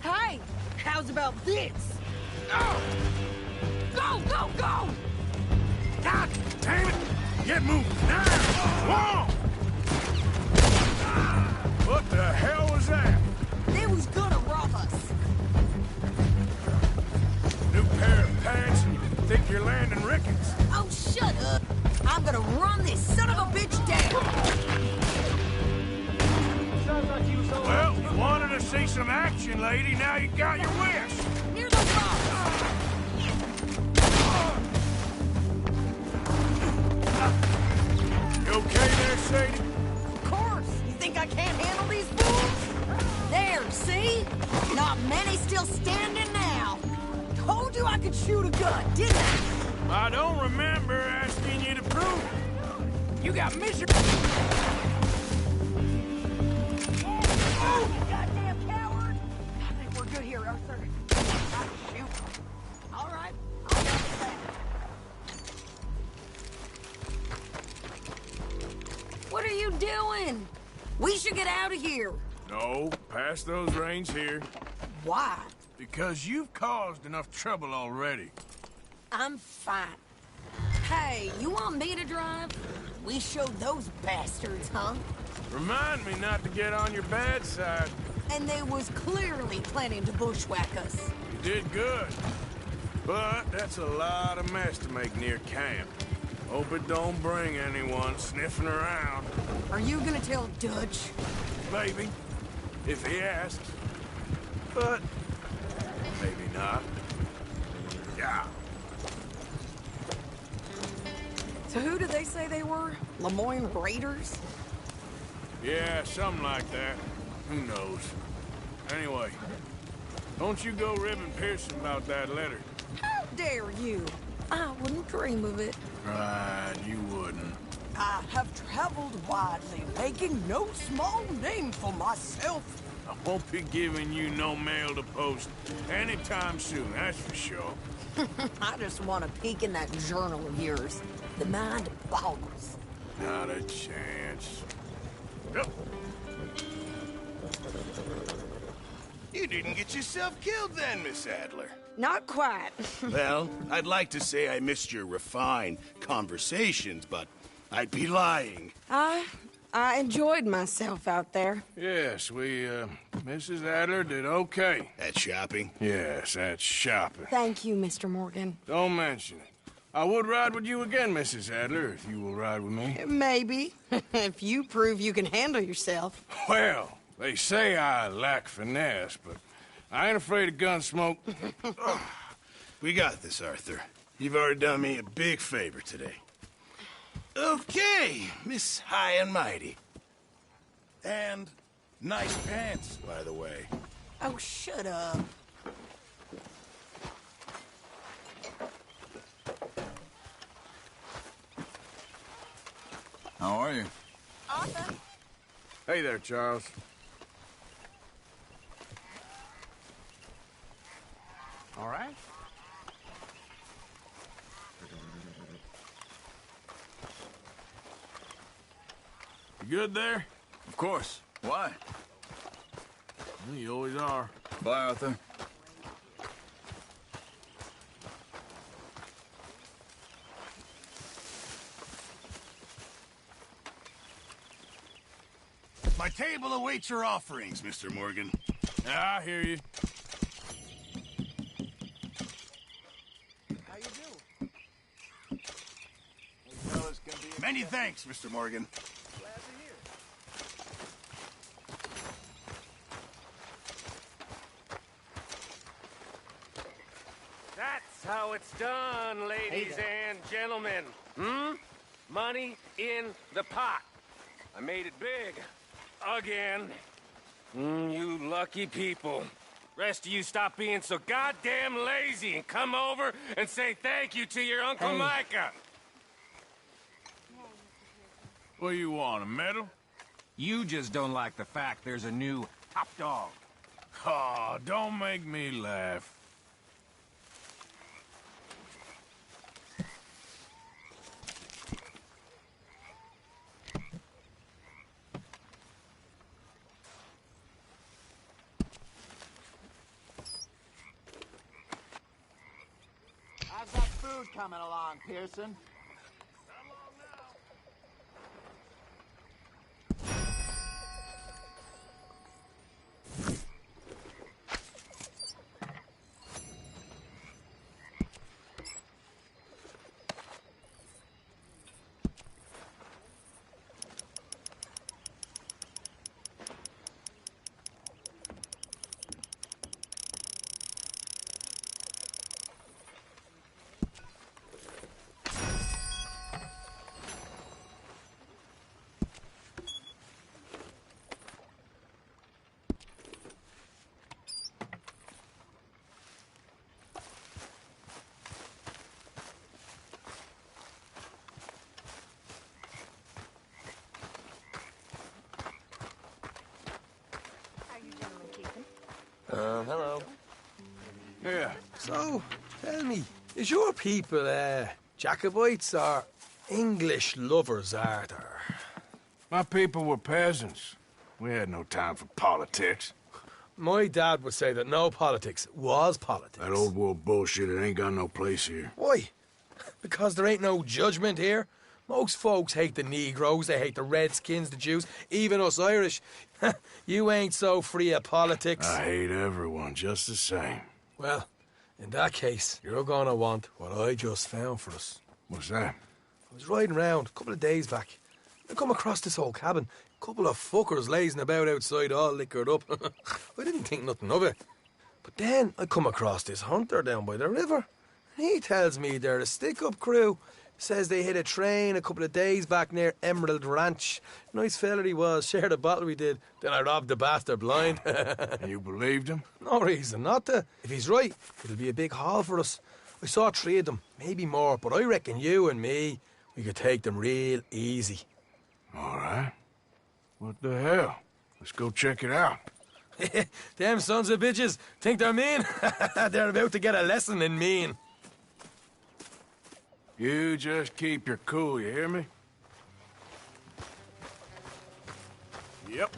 S14: Hey, how's about this?
S1: Oh!
S14: Go, go, go!
S1: God damn it! Get moving now! Whoa! What the hell was that?
S14: They was gonna rob us.
S1: New pair of pants and you think you're landing Ricketts.
S14: Oh, shut up. I'm gonna run this son of a bitch down.
S1: Well, you wanted to see some action, lady. Now you got your wish.
S14: Near the box.
S1: You okay there, Sadie?
S14: Of course. You think I can't handle these fools? There, see? Not many still standing now. Told you I could shoot a gun, didn't I?
S1: I don't remember asking you to prove it.
S20: You got miserable.
S14: Oh, you goddamn coward! I think we're good here, Arthur. Shoot. All right. I'll get it back. What are you doing? We should get out of here.
S1: No, pass those reins here.
S14: Why?
S1: Because you've caused enough trouble already.
S14: I'm fine. Hey, you want me to drive? We showed those bastards, huh?
S1: Remind me not to get on your bad side.
S14: And they was clearly planning to bushwhack us.
S1: You did good. But that's a lot of mess to make near camp. Hope it don't bring anyone sniffing around.
S14: Are you gonna tell Dutch?
S1: Maybe, if he asks. But maybe not. Yeah.
S14: So who did they say they were? Lemoyne Raiders?
S1: Yeah, something like that. Who knows? Anyway, don't you go ribbing Pearson about that letter.
S14: How dare you? I wouldn't dream of it.
S1: Right, you wouldn't.
S14: I have traveled widely, making no small name for myself.
S1: I won't be giving you no mail to post anytime soon, that's for sure.
S14: I just want to peek in that journal of yours. The mind boggles.
S1: Not a chance. Yep.
S15: You didn't get yourself killed then, Miss Adler.
S14: Not quite.
S15: Well, I'd like to say I missed your refined conversations, but I'd be lying.
S14: I enjoyed myself out there.
S1: Yes, Mrs. Adler did okay.
S15: At shopping?
S1: Yes, at shopping.
S14: Thank you, Mr. Morgan.
S1: Don't mention it. I would ride with you again, Mrs. Adler, if you will ride with me.
S14: Maybe. If you prove you can handle yourself.
S1: Well, they say I lack finesse, but I ain't afraid of gun smoke.
S15: We got this, Arthur. You've already done me a big favor today. Okay, Miss High and Mighty. And nice pants, by the way.
S14: Oh, shut up.
S21: How are you?
S14: Arthur.
S1: Hey there, Charles.
S7: All right.
S1: You good there?
S21: Of course. Why?
S1: Well, you always are.
S21: Bye, Arthur.
S15: table awaits your offerings, Mr. Morgan.
S1: I hear you.
S7: How you doing? Fellas can be
S15: Many thanks, Mr. Morgan.
S7: glad to hear.
S8: That's how it's done, ladies and gentlemen. Money in the pot. I made it big. Again. You lucky people. Rest of you stop being so goddamn lazy and come over and say thank you to your Uncle Micah.
S1: What do you want, a medal?
S6: You just don't like the fact there's a new top dog.
S1: Oh, don't make me laugh.
S7: I've got food coming along, Pearson.
S8: Hello.
S1: Yeah.
S3: So, tell me, is your people, Jacobites or English lovers, Arthur?
S1: My people were peasants. We had no time for politics.
S3: My dad would say that no politics was politics.
S1: That old world bullshit, it ain't got no place here.
S3: Why? Because there ain't no judgment here. Most folks hate the Negroes, they hate the Redskins, the Jews, even us Irish. You ain't so free of politics.
S1: I hate everyone just the same.
S3: Well, in that case, you're gonna want what I just found for us.
S1: What's that?
S3: I was riding round a couple of days back. I come across this old cabin. A couple of fuckers lazing about outside all liquored up. I didn't think nothing of it. But then I come across this hunter down by the river. And he tells me they're a stick-up crew. Says they hit a train a couple of days back near Emerald Ranch. Nice fella he was, shared a bottle we did. Then I robbed the bastard blind.
S1: You believed him?
S3: No reason not to. If he's right, it'll be a big haul for us. I saw 3 of them, maybe more, but I reckon you and me, we could take them real easy.
S1: All right. What the hell? Let's go check it out.
S3: Them sons of bitches think they're mean. They're about to get a lesson in mean.
S1: You just keep your cool, you hear me? Yep.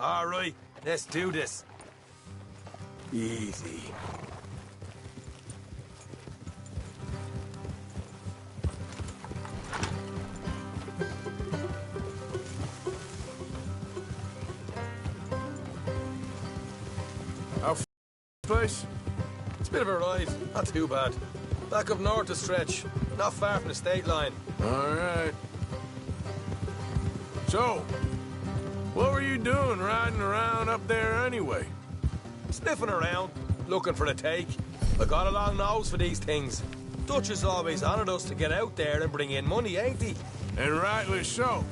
S3: All right, let's do this. Easy.
S1: place?
S10: It's a bit of a ride, not too bad. Back up north a stretch, not far from the state line.
S1: All right. So, what were you doing riding around up there anyway?
S10: Sniffing around, looking for a take. I got a long nose for these things. Dutch has always honoured us to get out there and bring in money, ain't he?
S1: And rightly so.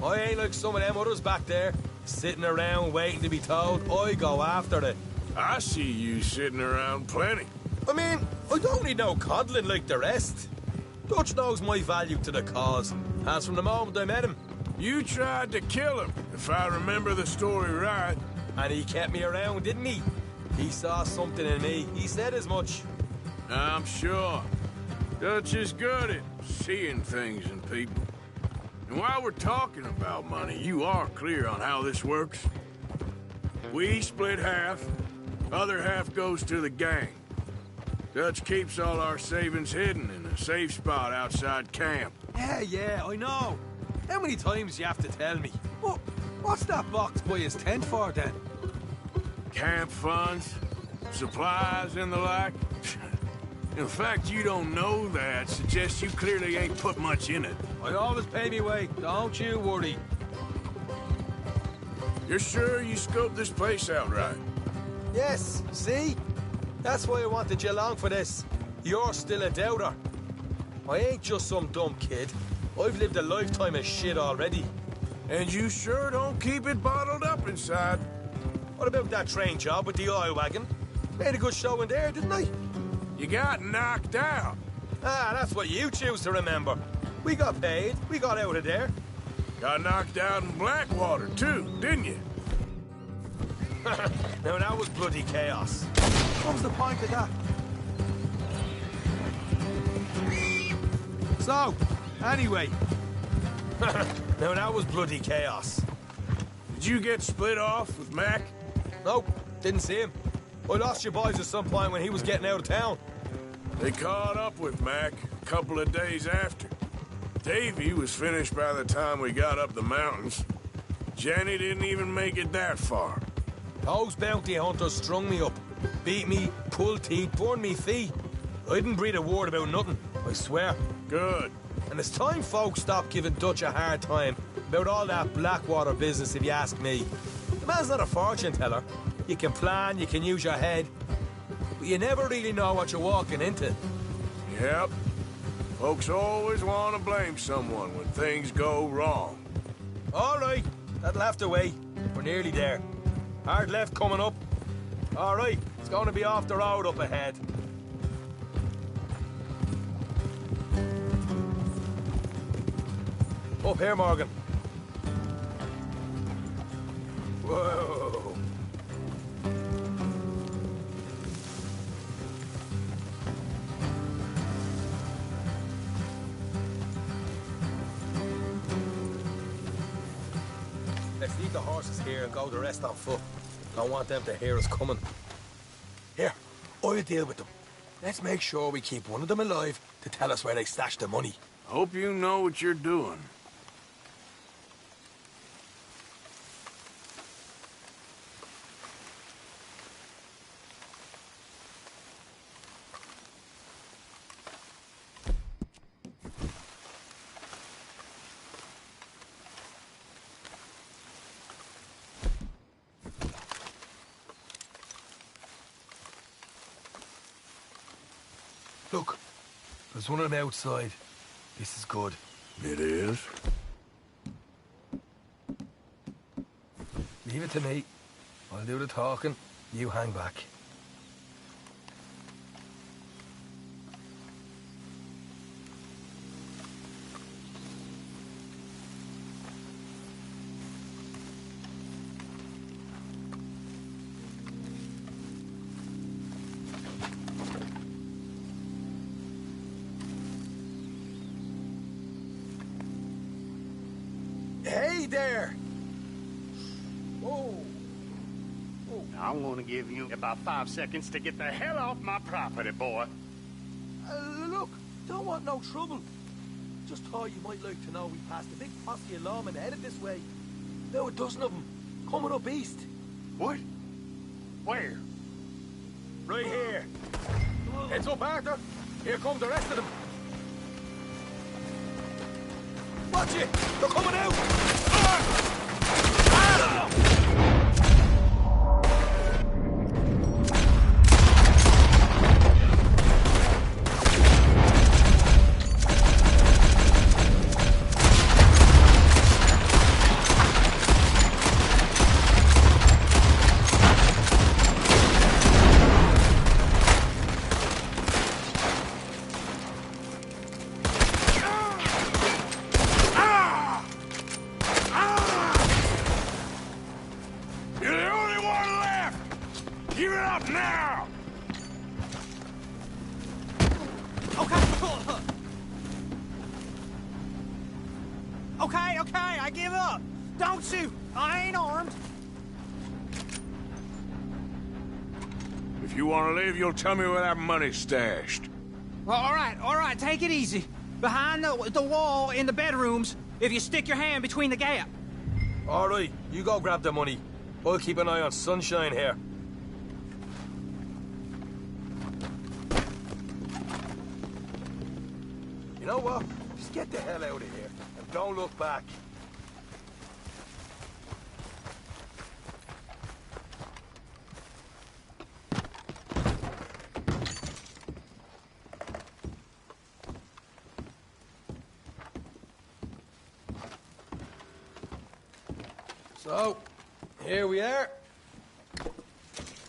S10: I ain't like some of them others back there, sitting around waiting to be told. I go after it.
S1: I see you sitting around plenty.
S10: I mean, I don't need no coddling like the rest. Dutch knows my value to the cause, as from the moment I met him.
S1: You tried to kill him, if I remember the story right.
S10: And he kept me around, didn't he? He saw something in me. He said as much.
S1: I'm sure. Dutch is good at seeing things in people. And while we're talking about money, you are clear on how this works? We split half, other half goes to the gang. Dutch keeps all our savings hidden in a safe spot outside camp.
S10: Yeah, I know. How many times do you have to tell me? What's that box by his tent for, then?
S1: Camp funds, supplies, and the like. In fact, you don't know that suggests you clearly ain't put much in it.
S10: I always pay me way, don't you worry.
S1: You're sure you scoped this place out right?
S10: Yes, see? That's why I wanted you along for this. You're still a doubter. I ain't just some dumb kid. I've lived a lifetime of shit already.
S1: And you sure don't keep it bottled up inside.
S10: What about that train job with the oil wagon? Made a good show in there, didn't I?
S1: You got knocked out.
S10: Ah, that's what you choose to remember. We got paid. We got out of there.
S1: Got knocked out in Blackwater, too, didn't you?
S10: Now, that was bloody chaos. What was the point of that? So, anyway. Now, that was bloody chaos.
S1: Did you get split off with Mac?
S10: Nope, didn't see him. I lost your boys at some point when he was getting out of town.
S1: They caught up with Mac a couple of days after. Davy was finished by the time we got up the mountains. Jenny didn't even make it that far.
S10: Those bounty hunters strung me up. Beat me, pulled teeth, burned me feet. I didn't breathe a word about nothing, I swear.
S1: Good.
S10: And it's time folks stopped giving Dutch a hard time about all that Blackwater business, if you ask me. The man's not a fortune teller. You can plan, you can use your head, but you never really know what you're walking into.
S1: Yep. Folks always want to blame someone when things go wrong.
S10: All right, that'll have to wait. We're nearly there. Hard left coming up. All right, it's going to be off the road up ahead. Up here, Morgan. Whoa. Let's leave the horses here and go the rest on foot. Don't want them to hear us coming. Here, I'll deal with them. Let's make sure we keep one of them alive to tell us where they stashed the money.
S1: Hope you know what you're doing.
S10: Look, there's one on the outside. This is good.
S1: It is?
S10: Leave it to me. I'll do the talking. You hang back. Hey there!
S22: I'm gonna give you about 5 seconds to get the hell off my property, boy.
S10: Look, don't want no trouble. Just thought you might like to know we passed a big posse of lawmen headed this way. About a dozen of them, coming up east.
S22: What? Where?
S10: Right here. Heads up, Arthur. Here come the rest of them. Watch it! They're coming out!
S20: Okay, I give up. Don't shoot. I ain't armed.
S1: If you want to leave, you'll tell me where that money's stashed.
S20: Well, all right, take it easy. Behind the wall in the bedrooms, if you stick your hand between the gap.
S10: All right, you go grab the money. I'll keep an eye on Sunshine here. You know what? Just get the hell out of here and don't look back. So, here we are.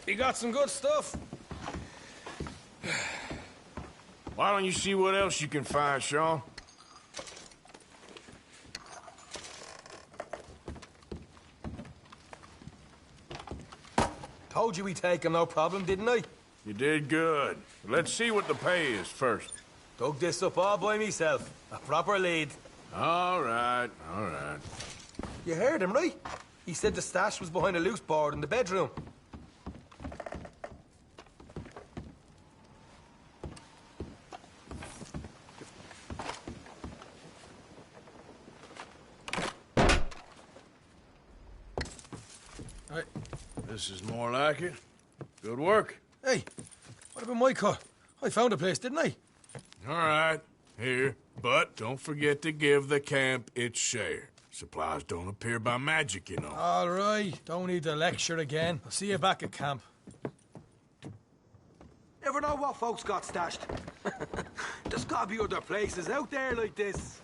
S10: You got some good stuff.
S1: Why don't you see what else you can find, Sean?
S10: Told you we'd take him, no problem, didn't I?
S1: You did good. Let's see what the pay is first.
S10: Dug this up all by myself. A proper lead.
S1: All right, all right.
S10: You heard him, right? He said the stash was behind a loose board in the bedroom.
S1: Hey, this is more like it. Good work.
S10: Hey, what about my car? I found a place, didn't I?
S1: All right, here. But don't forget to give the camp its share. Supplies don't appear by magic, you know.
S10: All right, don't need to lecture again. I'll see you back at camp. Never know what folks got stashed. There's gotta be other places out there like this.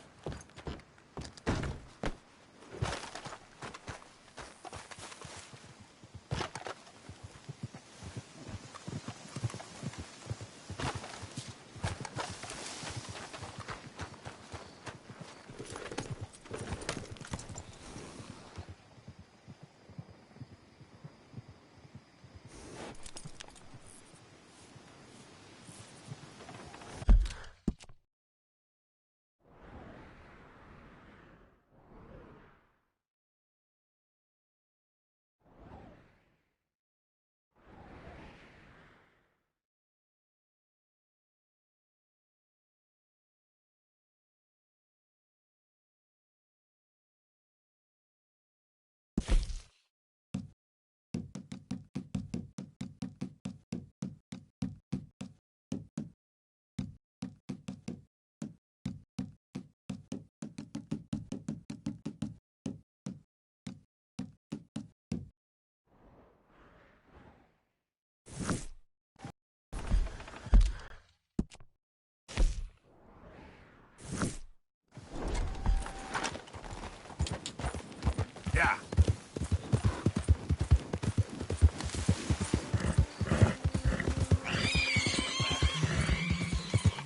S1: Yeah.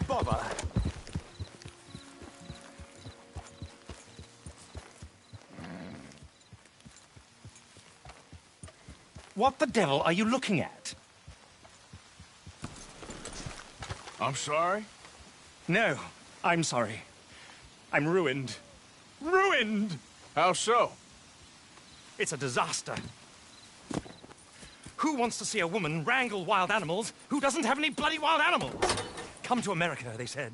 S20: Bother. What the devil are you looking at?
S1: I'm sorry?
S20: No, I'm sorry. I'm ruined. Ruined!
S1: How so?
S20: It's a disaster. Who wants to see a woman wrangle wild animals who doesn't have any bloody wild animals? Come to America, they said.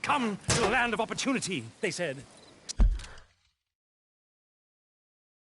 S20: Come to the land of opportunity, they said.